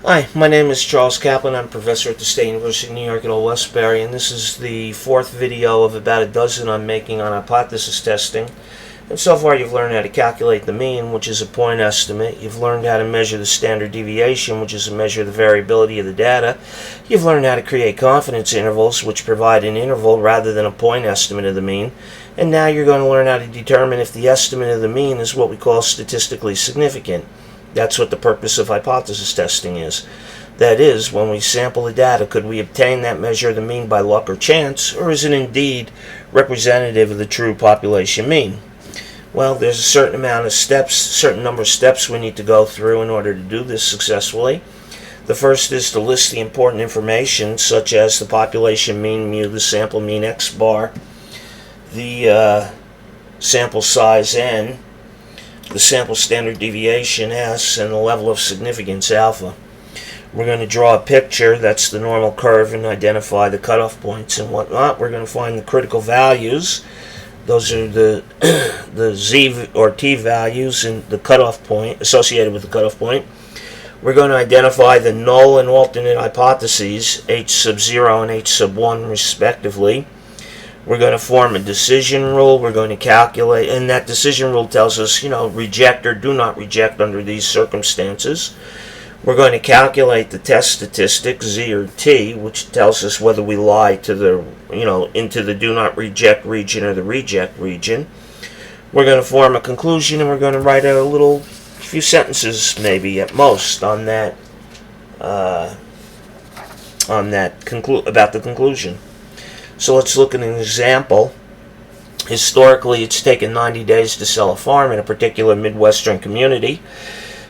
Hi, my name is Charles Kaplan. I'm a professor at the State University of New York at Old Westbury, and this is the fourth video of about a dozen I'm making on hypothesis testing. And so far you've learned how to calculate the mean, which is a point estimate. You've learned how to measure the standard deviation, which is a measure of the variability of the data. You've learned how to create confidence intervals, which provide an interval rather than a point estimate of the mean. And now you're going to learn how to determine if the estimate of the mean is what we call statistically significant. That's what the purpose of hypothesis testing is. That is, when we sample the data, could we obtain that measure of the mean by luck or chance, or is it indeed representative of the true population mean? Well, there's a certain number of steps we need to go through in order to do this successfully. The first is to list the important information, such as the population mean mu, the sample mean x bar, the sample size n, the sample standard deviation s, and the level of significance alpha. We're going to draw a picture, that's the normal curve, and identify the cutoff points and whatnot. We're going to find the critical values. Those are the z or t values and the cutoff point associated with the cutoff point. We're going to identify the null and alternate hypotheses, h sub 0 and h sub 1 respectively. We're going to form a decision rule. We're going to calculate, and that decision rule tells us, reject or do not reject under these circumstances. We're going to calculate the test statistic, z or t, which tells us whether we lie to the, into the do not reject region or the reject region. We're going to form a conclusion, and we're going to write a few sentences, maybe at most, on that, about the conclusion. So let's look at an example. Historically, it's taken 90 days to sell a farm in a particular Midwestern community.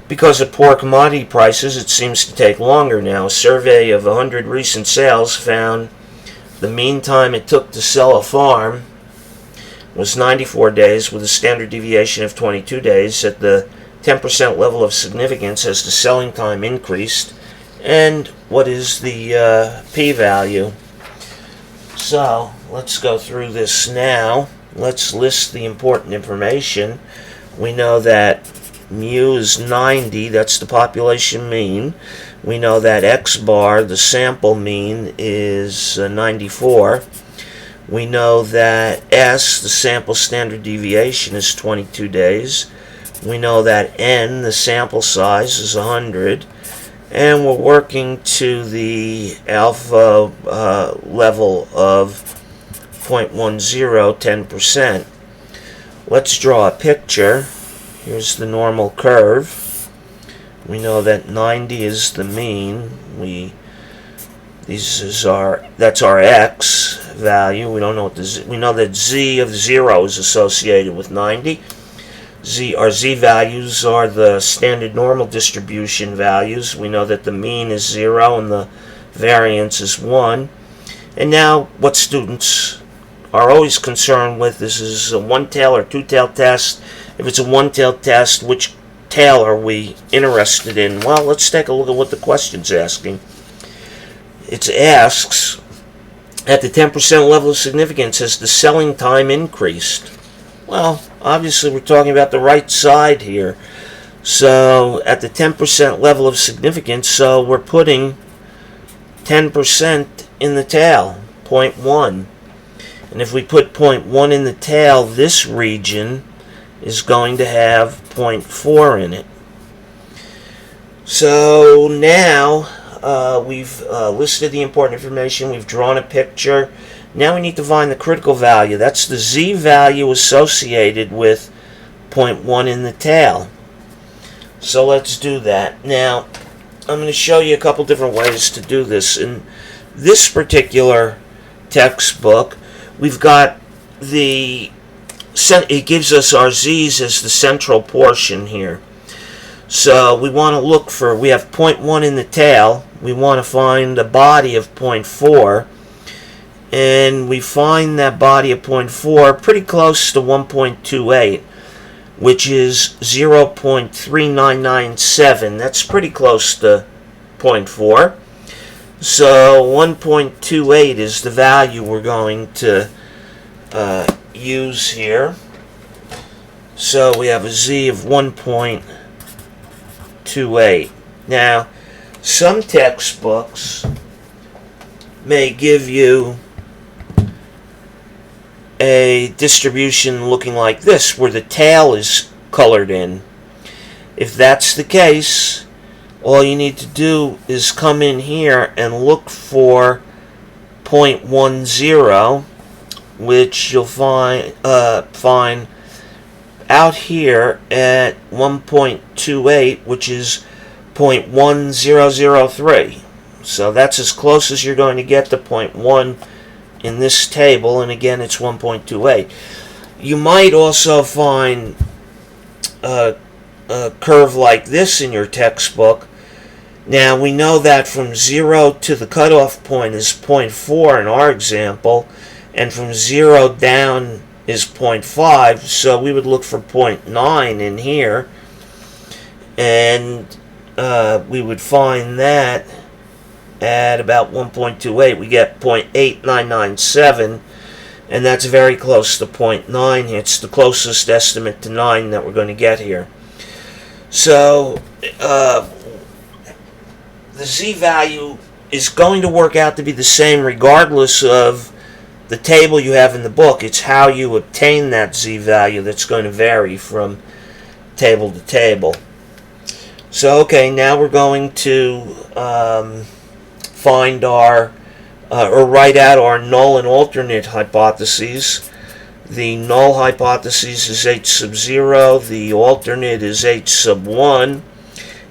Because of poor commodity prices, it seems to take longer now. A survey of 100 recent sales found the mean time it took to sell a farm was 94 days with a standard deviation of 22 days. At the 10% level of significance as the selling time increased. And what is the p-value? So, let's go through this now. Let's list the important information. We know that mu is 90, that's the population mean. We know that x bar, the sample mean, is 94. We know that s, the sample standard deviation, is 22 days. We know that n, the sample size, is 100. And we're working to the alpha level of 0.10, 10%. Let's draw a picture. Here's the normal curve. We know that 90 is the mean. That's our x value. We don't know what we know that z of 0 is associated with 90. Our z values are the standard normal distribution values. We know that the mean is 0 and the variance is 1. And now what students are always concerned with, this is a one-tail or two-tail test. If it's a one-tail test, which tail are we interested in? Well, let's take a look at what the question's asking. It asks, at the 10% level of significance, has the selling time increased? Well, obviously we're talking about the right side here. So at the 10% level of significance, so we're putting 10% in the tail, 0.1. And if we put 0.1 in the tail, this region is going to have 0.4 in it. So now we've listed the important information, we've drawn a picture. Now we need to find the critical value. That's the z value associated with 0.1 in the tail. So let's do that. Now, I'm going to show you a couple different ways to do this. In this particular textbook, we've got it gives us our z's as the central portion here. So we want to look for, we have 0.1 in the tail. We want to find a body of 0.4. And we find that body of 0.4 pretty close to 1.28, which is 0.3997. That's pretty close to 0.4. So 1.28 is the value we're going to use here. So we have a z of 1.28. Now, Some textbooks may give you a distribution looking like this, where the tail is colored in. If that's the case, all you need to do is come in here and look for 0.10, which you'll find out here at 1.28, which is 0.1003. So that's as close as you're going to get to 0.1 in this table, and again it's 1.28. You might also find a curve like this in your textbook. Now we know that from 0 to the cutoff point is 0.4 in our example, and from 0 down is 0.5, so we would look for 0.9 in here, and we would find that at about 1.28 we get 0.8997, and that's very close to 0.9. It's the closest estimate to 9 that we're going to get here. So the z-value is going to work out to be the same regardless of the table you have in the book. It's how you obtain that z-value that's going to vary from table to table. So okay, now we're going to find our or write out our null and alternate hypotheses. The null hypothesis is h sub 0, the alternate is h sub 1,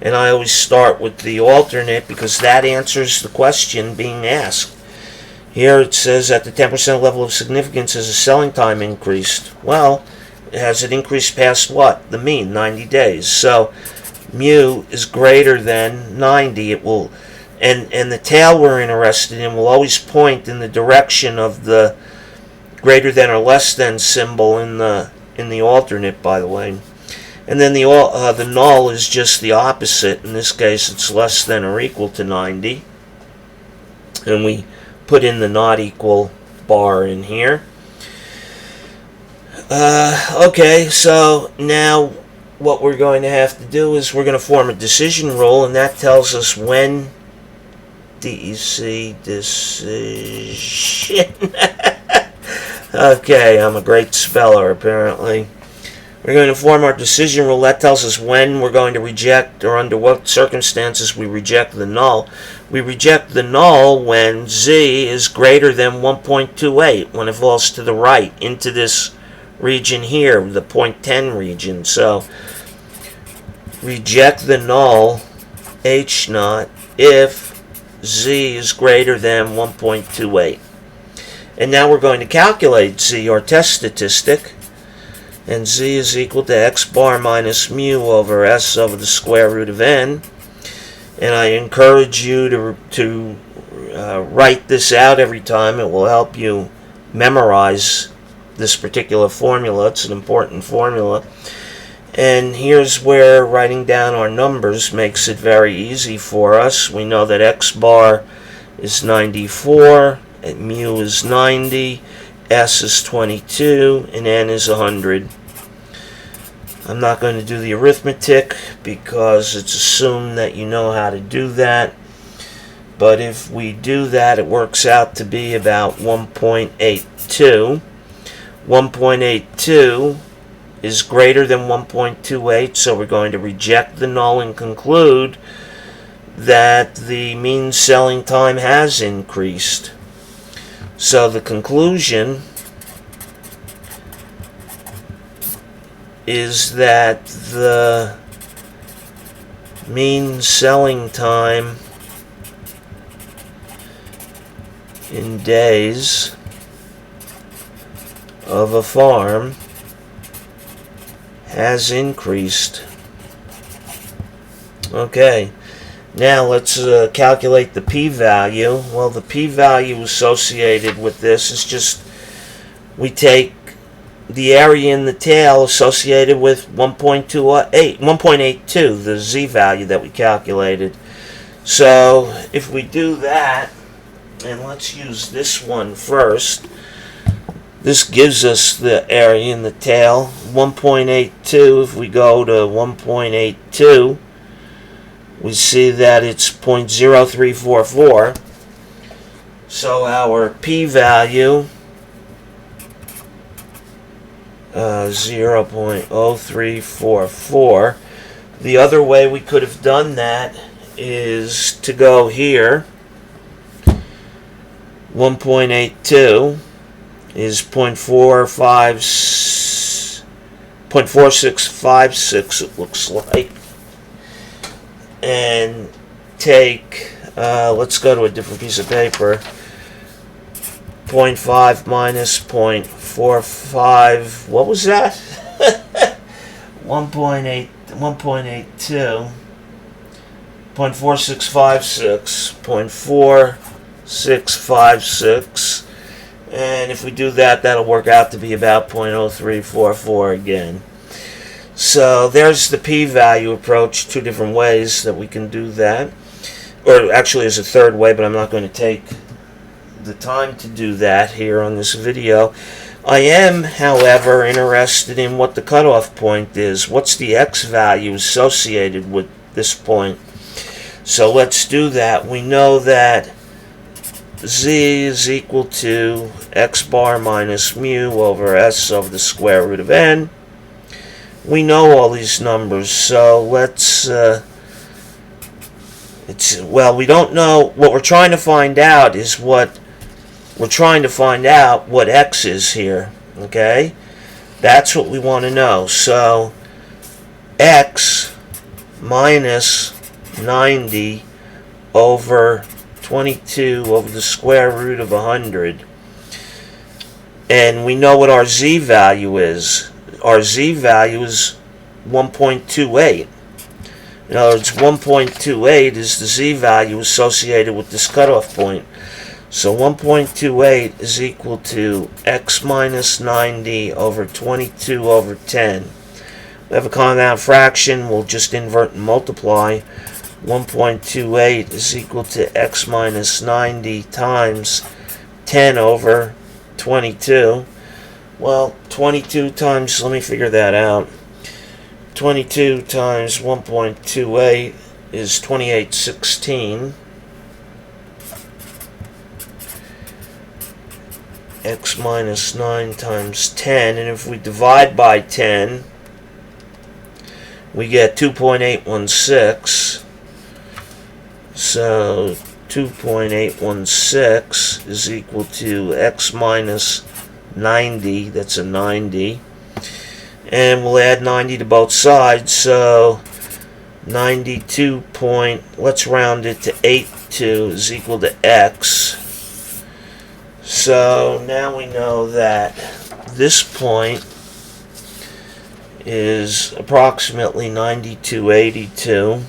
and I always start with the alternate because that answers the question being asked. Here it says at the 10% level of significance has a selling time increased. Well, has it increased past what? The mean, 90 days. So mu is greater than 90. It will, and the tail we're interested in will always point in the direction of the greater than or less than symbol in the alternate, by the way. And then the null is just the opposite. In this case, it's less than or equal to 90. And we put in the not equal bar in here. Okay, so now what we're going to have to do is we're going to form a decision rule, and that tells us when DEC decision. Okay, I'm a great speller apparently. We're going to form our decision rule. That tells us when we're going to reject, or under what circumstances we reject the null. We reject the null when z is greater than 1.28, when it falls to the right into this region here, the 0.10 region. So reject the null h naught if z is greater than 1.28. And now we're going to calculate z, or test statistic. And z is equal to x bar minus mu over s over the square root of n. And I encourage you to write this out every time. It will help you memorize this particular formula. It's an important formula. And here's where writing down our numbers makes it very easy for us. We know that x bar is 94, and mu is 90, s is 22, and n is 100. I'm not going to do the arithmetic because it's assumed that you know how to do that. But if we do that, it works out to be about 1.82. 1.82 is greater than 1.28, so we're going to reject the null and conclude that the mean selling time has increased. So the conclusion is that the mean selling time in days of a farm has increased. Okay, now let's calculate the p-value. Well, the p-value associated with this is just, we take the area in the tail associated with 1.82, the z-value that we calculated. So if we do that, and let's use this one first, this gives us the area in the tail, 1.82. If we go to 1.82, we see that it's 0.0344. So our p-value 0.0344. The other way we could have done that is to go here. 1.82 is 0.4656, it looks like. And take, let's go to a different piece of paper. 0.5 minus 0.45, what was that? 1.82, 0.4656, 0.4656, and if we do that, that'll work out to be about 0.0344 again. So there's the p-value approach, two different ways that we can do that. Or actually there's a third way, but I'm not going to take the time to do that here on this video. I am, however, interested in what the cutoff point is. What's the x value associated with this point? So let's do that. We know that z is equal to x bar minus mu over s over the square root of n. We know all these numbers, so let's we don't know. What we're trying to find out is what x is here. Okay, that's what we want to know. So x minus 90 over 22 over the square root of 100, and we know what our z value is. Our z value is 1.28. In other words, 1.28 is the z value associated with this cutoff point. So 1.28 is equal to x minus 90 over 22 over 10. We have a compound fraction, we'll just invert and multiply. 1.28 is equal to x minus 90 times 10 over 22. Well, 22 times, let me figure that out. 22 times 1.28 is 2816. X minus 9 times 10, and if we divide by 10, we get 2.816. So 2.816 is equal to x minus 90, that's a 90, and we'll add 90 to both sides, so 92 let's round it to 82 is equal to x. So now we know that this point is approximately 9282.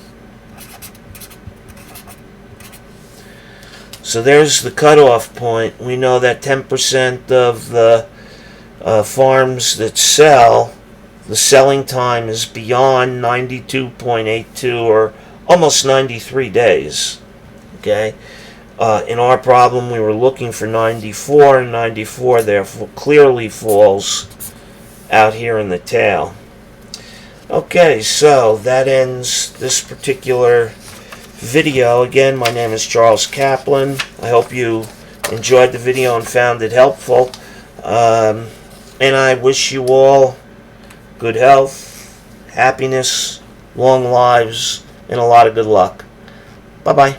So there's the cutoff point. We know that 10% of the farms that sell, the selling time is beyond 92.82 or almost 93 days. Okay. In our problem, we were looking for 94, and 94 therefore clearly falls out here in the tail. Okay, so that ends this particular video. Again, my name is Charles Kaplan. I hope you enjoyed the video and found it helpful. And I wish you all good health, happiness, long lives, and a lot of good luck. Bye-bye.